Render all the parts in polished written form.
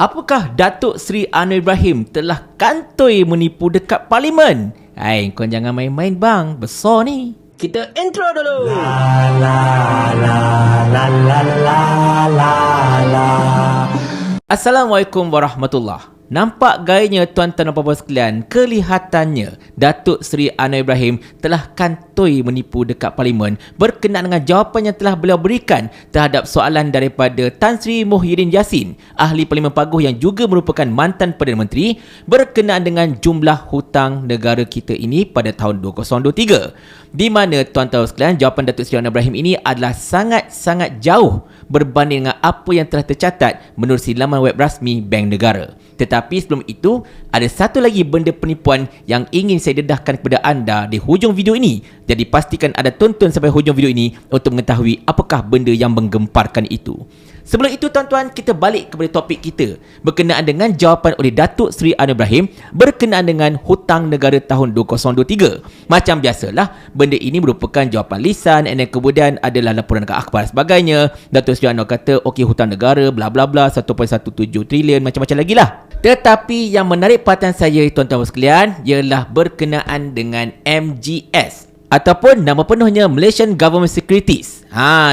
Apakah Datuk Seri Anwar Ibrahim telah kantoi menipu dekat Parlimen? Hai, kau jangan main-main bang, besar ni. Kita intro dulu. Assalamualaikum warahmatullahi. Nampak gayanya tuan-tuan dan puan-puan sekalian, kelihatannya Datuk Seri Anwar Ibrahim telah kantoi menipu dekat Parlimen berkenaan dengan jawapan yang telah beliau berikan terhadap soalan daripada Tan Sri Muhyiddin Yassin, ahli Parlimen Paguh yang juga merupakan mantan Perdana Menteri, berkenaan dengan jumlah hutang negara kita ini pada tahun 2023. Di mana tuan-tuan sekalian, jawapan Datuk Seri Anwar Ibrahim ini adalah sangat-sangat jauh berbanding dengan apa yang telah tercatat menerusi laman web rasmi Bank Negara. Tetapi sebelum itu, ada satu lagi benda penipuan yang ingin saya dedahkan kepada anda di hujung video ini. Jadi pastikan anda tonton sampai hujung video ini untuk mengetahui apakah benda yang menggemparkan itu. Sebelum itu tuan-tuan, kita balik kepada topik kita berkenaan dengan jawapan oleh Datuk Seri Anwar Ibrahim berkenaan dengan hutang negara tahun 2023. Macam biasalah, benda ini merupakan jawapan lisan, dan kemudian adalah laporan dekat akhbar sebagainya. Datuk Seri Anwar kata, okey, hutang negara bla bla bla 1.17 trilion, macam-macam lagi lah. Tetapi yang menarik perhatian saya tuan-tuan sekalian ialah berkenaan dengan MGS ataupun nama penuhnya Malaysian Government Securities.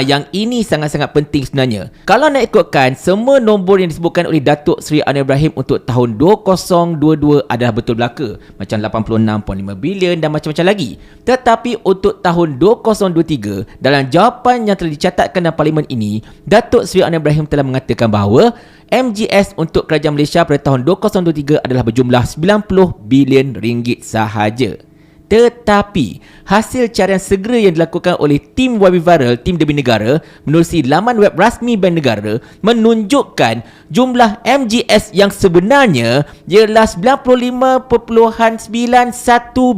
Yang ini sangat-sangat penting sebenarnya. Kalau nak ikutkan, semua nombor yang disebutkan oleh Datuk Seri Anwar Ibrahim untuk tahun 2022 adalah betul belaka. Macam 86.5 bilion dan macam-macam lagi. Tetapi untuk tahun 2023, dalam jawapan yang telah dicatatkan dalam Parlimen ini, Datuk Seri Anwar Ibrahim telah mengatakan bahawa MGS untuk kerajaan Malaysia pada tahun 2023 adalah berjumlah 90 bilion ringgit sahaja. Tetapi hasil carian segera yang dilakukan oleh tim YB Viral, tim Demi Negara, menerusi laman web rasmi Bank Negara menunjukkan jumlah MGS yang sebenarnya ialah 95.91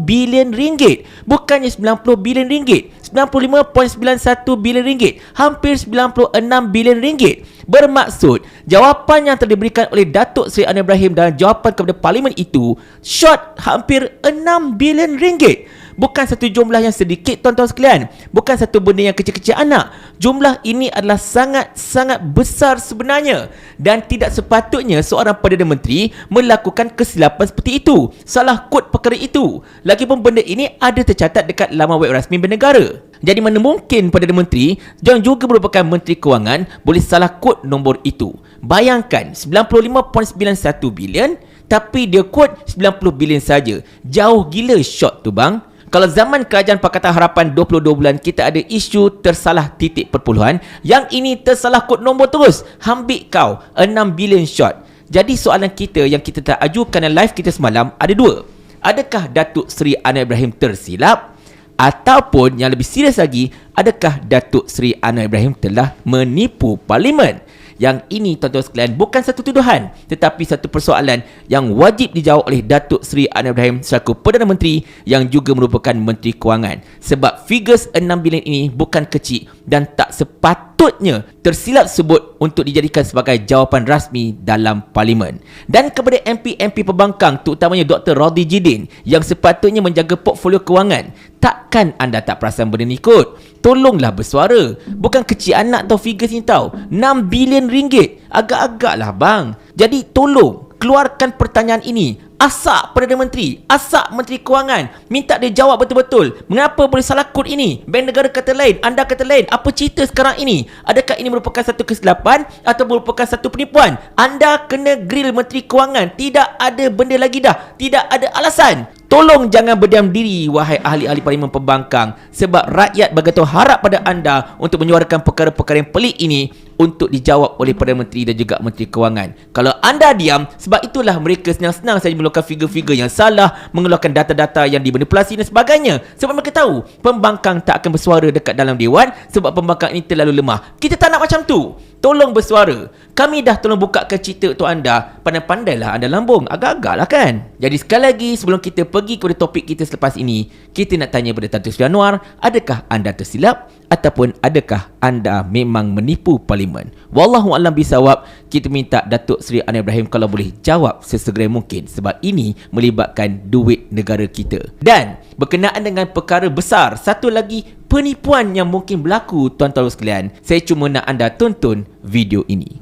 bilion ringgit. Bukannya 90 bilion ringgit, 95.91 bilion ringgit, hampir 96 bilion ringgit. Bermaksud, jawapan yang telah diberikan oleh Datuk Seri Anwar Ibrahim dalam jawapan kepada Parlimen itu short hampir 6 bilion ringgit. Bukan satu jumlah yang sedikit tuan-tuan sekalian. Bukan satu benda yang kecil-kecil anak. Jumlah ini adalah sangat-sangat besar sebenarnya. Dan tidak sepatutnya seorang Perdana Menteri melakukan kesilapan seperti itu. Salah kod perkara itu. Lagipun benda ini ada tercatat dekat laman web rasmi Bank Negara. Jadi mana mungkin Perdana Menteri yang juga merupakan Menteri Kewangan boleh salah kod nombor itu. Bayangkan 95.91 bilion tapi dia kod 90 bilion saja. Jauh gila short tu bang. Kalau zaman Kerajaan Pakatan Harapan 22 bulan kita ada isu tersalah titik perpuluhan, yang ini tersalah kod nombor terus. Hambik kau 6 bilion short. Jadi soalan kita yang kita telah ajukan dalam live kita semalam ada dua. Adakah Datuk Seri Anwar Ibrahim tersilap? Ataupun yang lebih serius lagi, adakah Datuk Seri Anwar Ibrahim telah menipu Parlimen? Yang ini tuan-tuan sekalian bukan satu tuduhan, tetapi satu persoalan yang wajib dijawab oleh Datuk Seri Anwar Ibrahim selaku Perdana Menteri yang juga merupakan Menteri Kewangan. Sebab figures 6 bilion ini bukan kecil dan tak sepatutnya tersilap sebut untuk dijadikan sebagai jawapan rasmi dalam Parlimen. Dan kepada MP-MP pembangkang, terutamanya Dr. Roddy Jidin yang sepatutnya menjaga portfolio kewangan, takkan anda tak perasan benda ni kot? Tolonglah bersuara. Bukan kecil anak tau figures ni tau. 6 bilion ringgit. Agak-agak lah bang. Jadi tolong keluarkan pertanyaan ini. Asak Perdana Menteri, asak Menteri Kewangan, minta dia jawab betul-betul. Mengapa boleh salah kod ini? Bank Negara kata lain, anda kata lain. Apa cerita sekarang ini? Adakah ini merupakan satu kesilapan atau merupakan satu penipuan? Anda kena grill Menteri Kewangan. Tidak ada benda lagi dah. Tidak ada alasan. Tolong jangan berdiam diri wahai ahli-ahli Parlimen pembangkang, sebab rakyat begitu harap pada anda untuk menyuarakan perkara-perkara yang pelik ini untuk dijawab oleh Perdana Menteri dan juga Menteri Kewangan. Kalau anda diam, sebab itulah mereka senang-senang saja mengeluarkan figure-figure yang salah, mengeluarkan data-data yang dimanipulasi dan sebagainya. Sebab mereka tahu pembangkang tak akan bersuara dekat dalam Dewan sebab pembangkang ini terlalu lemah. Kita tak nak macam tu. Tolong bersuara. Kami dah tolong bukakan cerita untuk anda. Pandai-pandailah anda lambung. Agak-agak lah kan. Jadi sekali lagi sebelum kita pergi kepada topik kita selepas ini, kita nak tanya kepada Datuk Seri Anwar, adakah anda tersilap ataupun adakah anda memang menipu Parlimen? Wallahualam bisawab. Kita minta Datuk Seri Anwar Ibrahim kalau boleh jawab sesegera mungkin sebab ini melibatkan duit negara kita. Dan berkenaan dengan perkara besar, satu lagi penipuan yang mungkin berlaku tuan-tuan sekalian, saya cuma nak anda tonton video ini.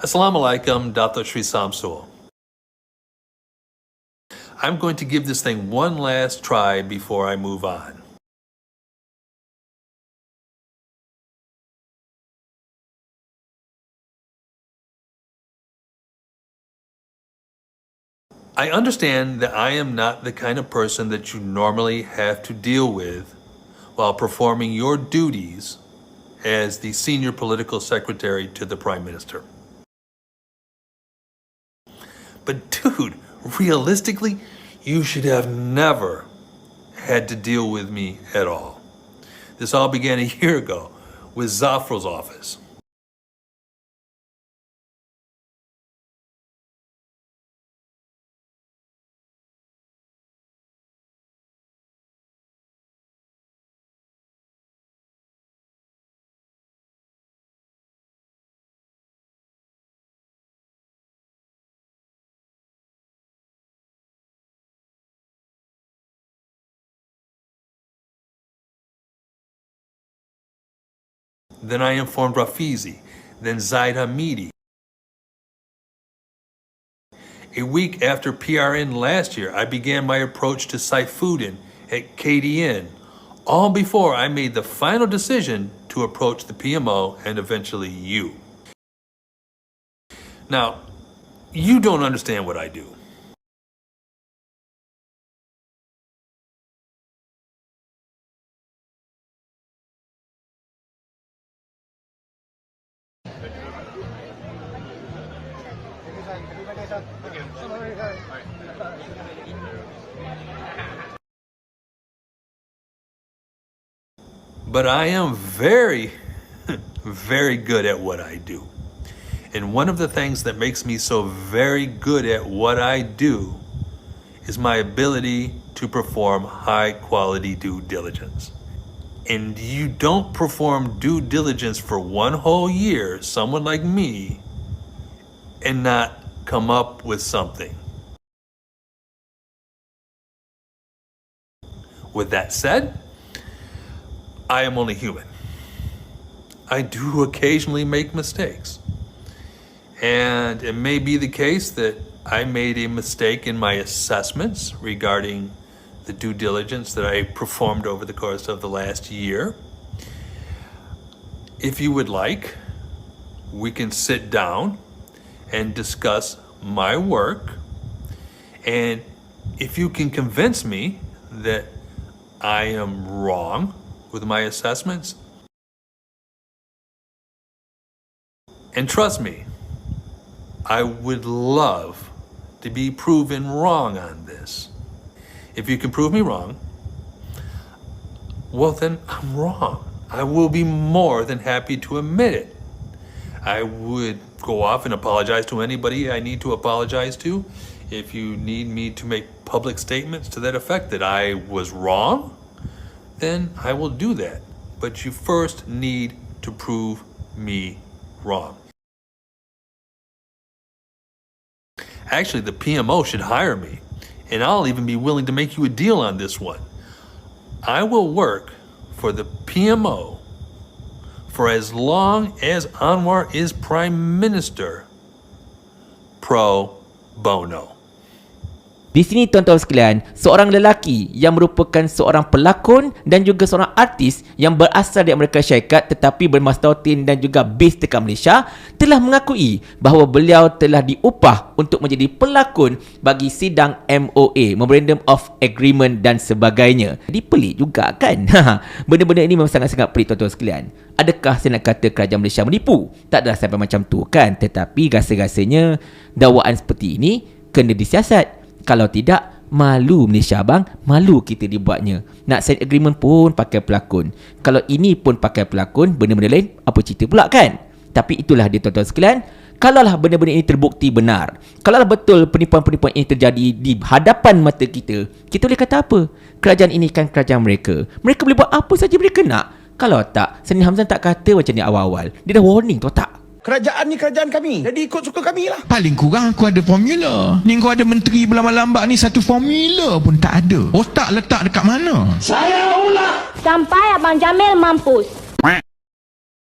Assalamualaikum, Dato Sri Samsul. I'm going to give this thing one last try before I move on. I understand that I am not the kind of person that you normally have to deal with while performing your duties as the senior political secretary to the Prime Minister. But dude, realistically, you should have never had to deal with me at all. This all began a year ago with Zafrul's office. Then I informed Rafizi, then Zaid Hamidi. A week after PRN last year, I began my approach to Saifuddin at KDN, all before I made the final decision to approach the PMO and eventually you. Now, you don't understand what I do. But I am very, very good at what I do. And one of the things that makes me so very good at what I do is my ability to perform high quality due diligence. And you don't perform due diligence for one whole year, someone like me, and not come up with something. With that said, I am only human. I do occasionally make mistakes. And it may be the case that I made a mistake in my assessments regarding the due diligence that I performed over the course of the last year. If you would like, we can sit down and discuss my work. And if you can convince me that I am wrong with my assessments, and trust me, I would love to be proven wrong on this. If you can prove me wrong, well then I'm wrong. I will be more than happy to admit it. I would go off and apologize to anybody I need to apologize to. If you need me to make public statements to that effect that I was wrong, then I will do that. But you first need to prove me wrong. Actually, the PMO should hire me, and I'll even be willing to make you a deal on this one. I will work for the PMO for as long as Anwar is Prime Minister, pro bono. Di sini tuan-tuan sekalian, seorang lelaki yang merupakan seorang pelakon dan juga seorang artis yang berasal dari Amerika Syarikat tetapi bermastautin dan juga base dekat Malaysia telah mengakui bahawa beliau telah diupah untuk menjadi pelakon bagi sidang MOA, Memorandum of Agreement dan sebagainya. Jadi pelik juga kan? Benda-benda ini memang sangat-sangat pelik tuan-tuan sekalian. Adakah saya nak kata kerajaan Malaysia menipu? Tak adalah sampai macam tu kan? Tetapi rasa-rasanya dakwaan seperti ini kena disiasat. Kalau tidak, malu Malaysia abang, malu kita dibuatnya. Nak sign agreement pun pakai pelakon. Kalau ini pun pakai pelakon, benda-benda lain, apa cerita pula kan? Tapi itulah dia tuan-tuan sekalian. Kalaulah benda-benda ini terbukti benar, kalaulah betul penipuan-penipuan ini terjadi di hadapan mata kita, kita boleh kata apa? Kerajaan ini kan kerajaan mereka. Mereka boleh buat apa saja mereka nak. Kalau tak, Seni Hamzan tak kata macam ni awal-awal. Dia dah warning tu tak? Kerajaan ni kerajaan kami. Jadi ikut suka kami lah. Paling kurang aku ada formula. Ni kau ada menteri berlambak-lambak ni, satu formula pun tak ada. Otak letak dekat mana? Saya ulah. Sampai Abang Jamil mampus.